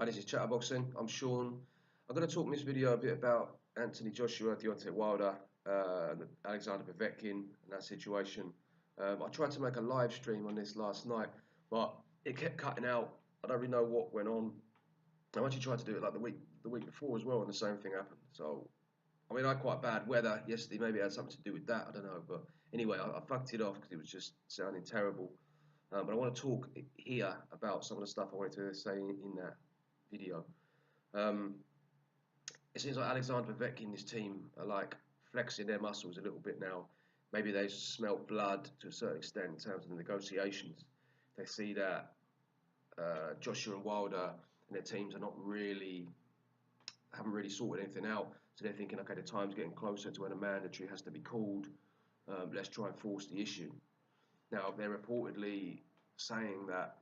Hi, this is Chatterboxing. I'm Sean. I'm going to talk in this video a bit about Anthony Joshua, Deontay Wilder, Alexander Povetkin, and that situation. I tried to make a live stream on this last night, but it kept cutting out. I don't really know what went on. I actually tried to do it like the week before as well, and the same thing happened. So, I mean, I had quite bad weather yesterday. Maybe it had something to do with that. I don't know. But anyway, I fucked it off because it was just sounding terrible. But I want to talk here about some of the stuff I wanted to say in that video. Um, it seems like Alexander Povetkin and his team are like flexing their muscles a little bit now. Maybe they smelt blood to a certain extent in terms of the negotiations. They see that Joshua and Wilder and their teams are not really haven't really sorted anything out. So they're thinking, okay, the time's getting closer to when a mandatory has to be called. Let's try and force the issue. Now they're reportedly saying that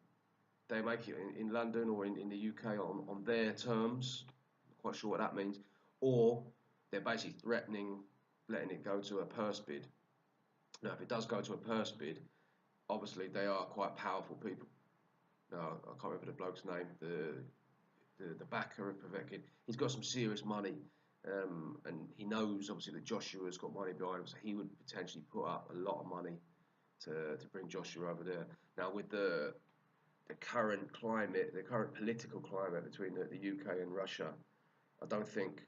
they make it in London or in the UK on their terms. Not quite sure what that means. Or they're basically threatening letting it go to a purse bid. Now, if it does go to a purse bid, obviously they are quite powerful people. Now, I can't remember the bloke's name, the backer of Povetkin. He's got some serious money, and he knows obviously that Joshua's got money behind him, so he would potentially put up a lot of money to bring Joshua over there. Now, with the current climate, the current political climate between the UK and Russia, I don't think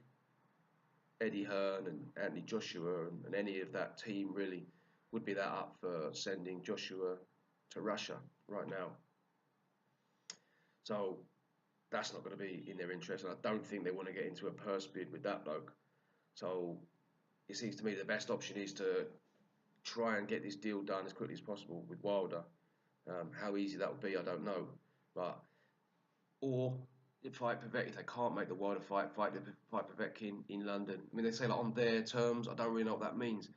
Eddie Hearn and Anthony Joshua and any of that team really would be that up for sending Joshua to Russia right now. So that's not going to be in their interest, and I don't think they want to get into a purse bid with that bloke. So it seems to me the best option is to try and get this deal done as quickly as possible with Wilder. How easy that would be, I don't know. Or fight Povetkin. If they can't make the Wilder fight Povetkin in London. I mean, they say like on their terms. I don't really know what that means.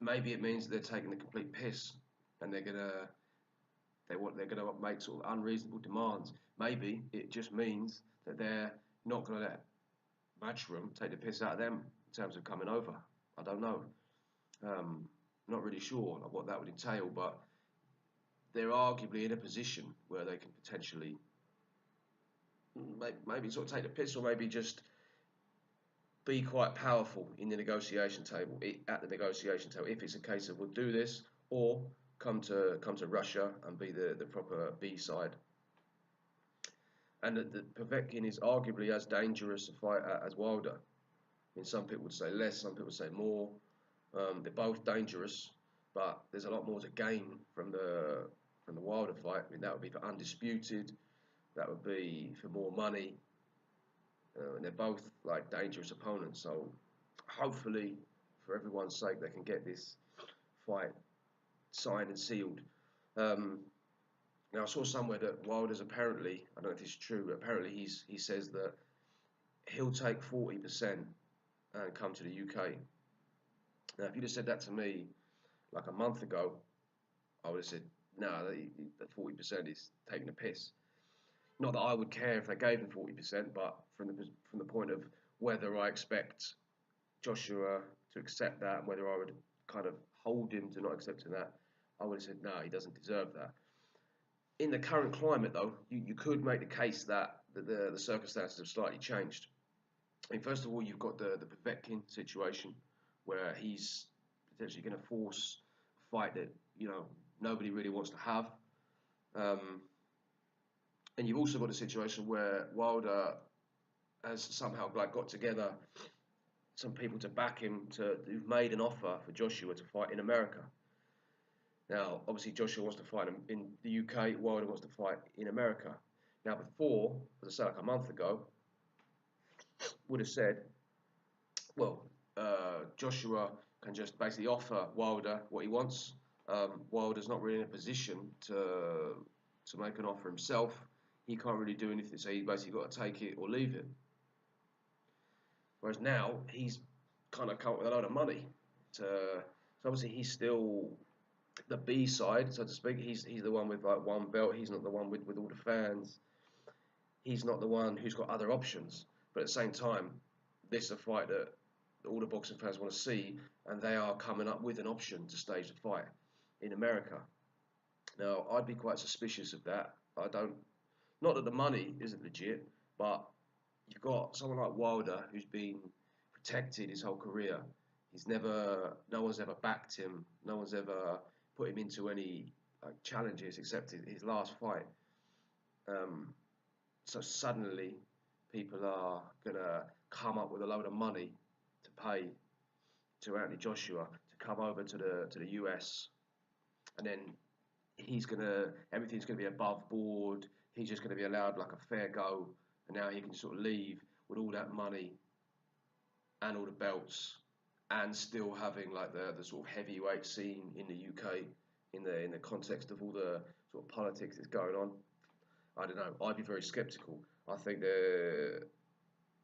Maybe it means that they're taking the complete piss and they're gonna make sort of unreasonable demands. Maybe it just means that they're not gonna let Matchroom take the piss out of them in terms of coming over. I don't know. Not really sure what that would entail, but they're arguably in a position where they can potentially maybe sort of take the piss, or maybe just be quite powerful in the negotiation table, at the negotiation table, if it's a case of we'll do this, or come to Russia and be the proper B side. And the Povetkin is arguably as dangerous a fight as Wilder. I mean, some people would say less, some people would say more. They're both dangerous, but there's a lot more to gain from the Wilder fight. I mean, that would be for undisputed. That would be for more money, and they're both like dangerous opponents. So hopefully, for everyone's sake, they can get this fight signed and sealed. Now I saw somewhere that Wilder's apparently, I don't know if this is true, but apparently he says that he'll take 40% and come to the UK. Now, if you'd have said that to me like a month ago, I would have said, no, that 40% is taking a piss. Not that I would care if they gave him 40%, but from the point of whether I expect Joshua to accept that and whether I would kind of hold him to not accepting that, I would have said, no, he doesn't deserve that. In the current climate, though, you could make the case that the circumstances have slightly changed. I mean, first of all, you've got the Povetkin situation, where he's potentially going to force a fight that nobody really wants to have. And you've also got a situation where Wilder has somehow got together some people to back him who've made an offer for Joshua to fight in America. Now, obviously, Joshua wants to fight in the UK. Wilder wants to fight in America. Now, before, as I said, like a month ago, would have said, well, Joshua can just basically offer Wilder what he wants. Wilder's not really in a position to make an offer himself. He can't really do anything, so he's basically got to take it or leave it. Whereas now he's kind of come up with a load of money. So obviously he's still the B side, so to speak. He's the one with like one belt. He's not the one with all the fans. He's not the one who's got other options. But at the same time, this is a fight that all the boxing fans want to see, and they are coming up with an option to stage the fight in America. Now, I'd be quite suspicious of that. Not that the money isn't legit, But you've got someone like Wilder who's been protected his whole career. No one's ever backed him. No one's ever put him into any like challenges except his last fight. Um, so suddenly, people are gonna come up with a load of money to pay to Anthony Joshua to come over to the US, and then everything's gonna be above board. He's just gonna be allowed like a fair go, and now he can sort of leave with all that money and all the belts, and still having like the sort of heavyweight scene in the UK in the context of all the sort of politics that's going on. I don't know. I'd be very sceptical. I think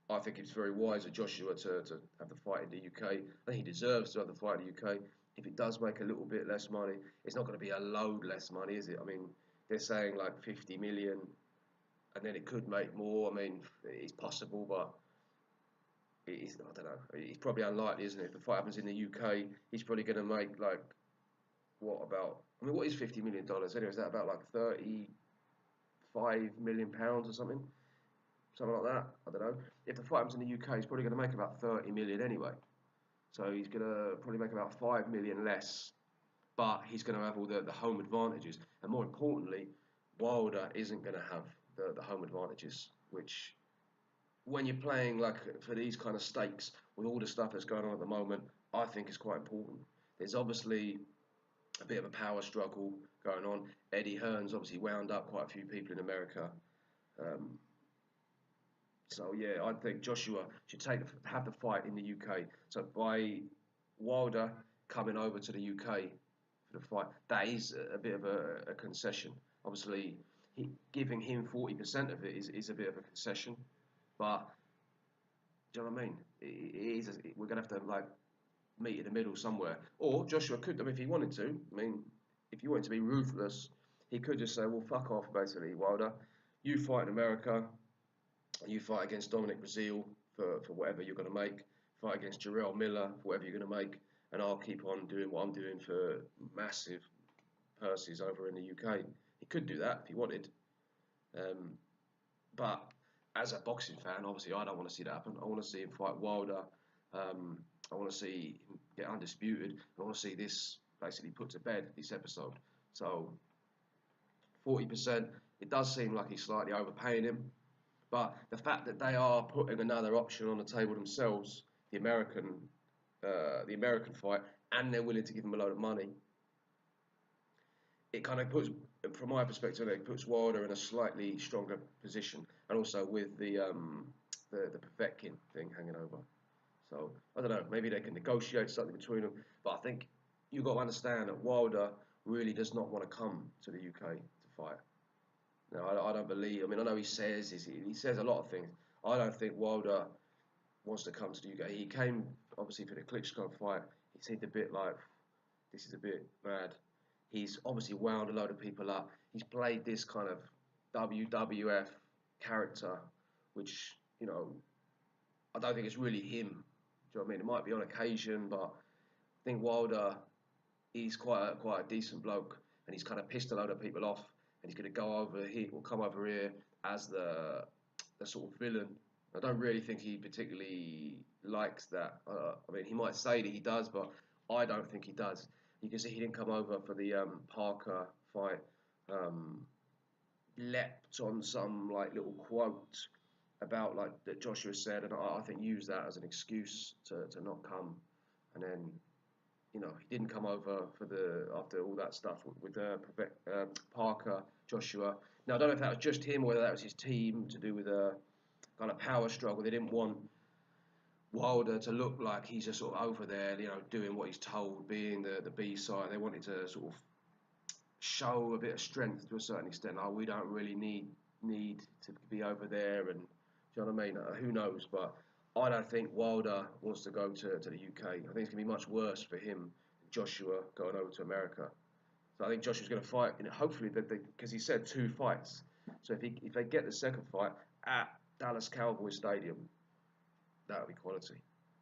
I think it's very wise of Joshua to have the fight in the UK. I think he deserves to have the fight in the UK. If it does make a little bit less money, it's not going to be a load less money, is it? I mean, they're saying like 50 million, and then it could make more. I mean, it's possible, but I don't know. It's probably unlikely, isn't it? If the fight happens in the UK, he's probably going to make like what about? I mean, what is $50 million anyway? Is that about like 35 million pounds or something? Something like that. I don't know. If the fight happens in the UK, he's probably going to make about 30 million anyway. So he's going to probably make about 5 million less, but he's going to have all the home advantages. And more importantly, Wilder isn't going to have the home advantages, which when you're playing like for these kind of stakes with all the stuff that's going on at the moment, I think is quite important. There's obviously a bit of a power struggle going on. Eddie Hearn's obviously wound up quite a few people in America. Um, So yeah, I think Joshua should have the fight in the UK. So by Wilder coming over to the UK for the fight, that is a bit of a concession. Obviously, giving him 40% of it is a bit of a concession, but do you know what I mean? We're gonna have to like meet in the middle somewhere. Or Joshua could, I mean, if he wanted to. I mean, if you wanted to be ruthless, he could just say, "Well, fuck off, basically, Wilder. You fight in America. You fight against Dominic Breazeale for whatever you're going to make. Fight against Jarrell Miller for whatever you're going to make, and I'll keep on doing what I'm doing for massive purses over in the UK." He could do that if he wanted, um, but as a boxing fan, obviously I don't want to see that happen. I want to see him fight Wilder. I want to see him get undisputed. I want to see this basically put to bed, this episode. So 40%, it does seem like he's slightly overpaying him. But the fact that they are putting another option on the table themselves, the American fight, and they're willing to give him a load of money, it kind of puts, from my perspective, it puts Wilder in a slightly stronger position, and also with the Povetkin thing hanging over. So I don't know, maybe they can negotiate something between them. But I think you've got to understand that Wilder really does not want to come to the UK to fight. No, I don't believe. I mean, I know he says a lot of things. I don't think Wilder wants to come to the UK. He came obviously for the Klitschko fight. He seemed a bit like this is a bit mad. He's obviously wound a load of people up. He's played this kind of WWF character, which I don't think it's really him. Do you know what I mean? It might be on occasion, but I think Wilder he's quite a decent bloke, and he's kind of pissed a load of people off, and he's going to go over here or come over here as the sort of villain. I don't really think he particularly likes that. I mean, he might say that he does, but I don't think he does. You can see he didn't come over for the Parker fight. Um, Leapt on some like little quote about like that Joshua said, and I think used that as an excuse to not come, and then he didn't come over for after all that stuff with Parker, Joshua. Now I don't know if that was just him or whether that was his team to do with a kind of power struggle. They didn't want Wilder to look like he's just sort of over there, doing what he's told, being the B side. They wanted to sort of show a bit of strength to a certain extent. Oh, we don't really need to be over there, and do you know what I mean? Who knows? But I don't think Wilder wants to go to the UK. I think it's going to be much worse for him than Joshua going over to America. So I think Joshua's going to fight, hopefully, because he said 2 fights. So if they get the second fight at Dallas Cowboys Stadium, that would be quality.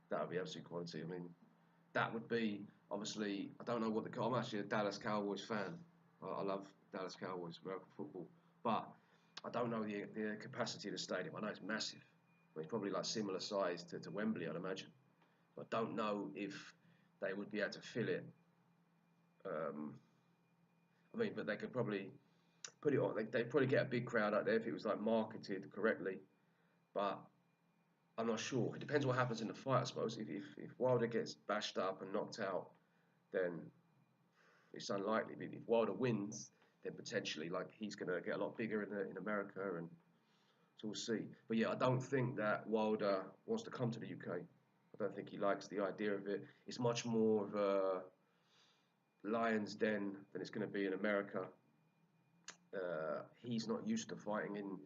That would be absolute quality. I mean, that would be, obviously, I don't know what I'm actually a Dallas Cowboys fan. I love Dallas Cowboys, American football. But I don't know the capacity of the stadium. I know it's massive. I mean, it's probably like similar size to Wembley, I'd imagine. I don't know if they would be able to fill it. Um, I mean, but they could probably put it on. They'd probably get a big crowd out there if it was like marketed correctly. But I'm not sure. It depends what happens in the fight, I suppose. If Wilder gets bashed up and knocked out, then it's unlikely. But if Wilder wins, then potentially like he's going to get a lot bigger in America, and so we'll see. But yeah, I don't think that Wilder wants to come to the UK. I don't think he likes the idea of it. It's much more of a lion's den than it's going to be in America. He's not used to fighting in.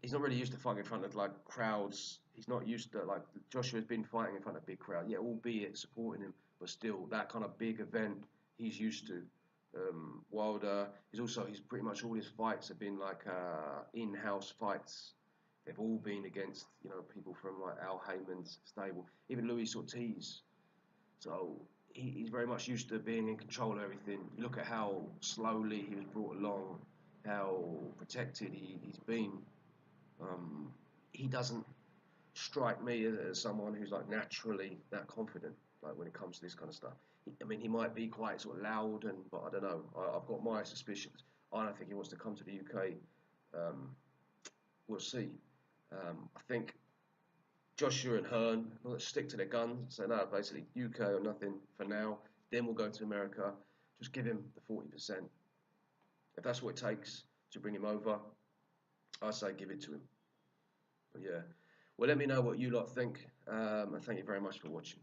He's not really used to fighting in front of like crowds. He's not used to like Joshua's been fighting in front of big crowd. Yeah, albeit supporting him, but still that kind of big event he's used to. Wilder, he's pretty much all his fights have been like in-house fights. They've all been against people from like Al Heyman's stable, even Luis Ortiz. So he's very much used to being in control of everything. You look at how slowly he was brought along, how protected he's been. Um, he doesn't strike me as someone who's like naturally that confident, like when it comes to this kind of stuff. I mean, he might be quite sort of loud, but I don't know. I've got my suspicions. I don't think he wants to come to the UK. Um, we'll see. I think Joshua and Hearn will stick to their guns. Say no, basically UK or nothing for now. Then we'll go to America. Just give him the 40%. If that's what it takes to bring him over, I say give it to him. But yeah. Well, let me know what you lot think, and thank you very much for watching.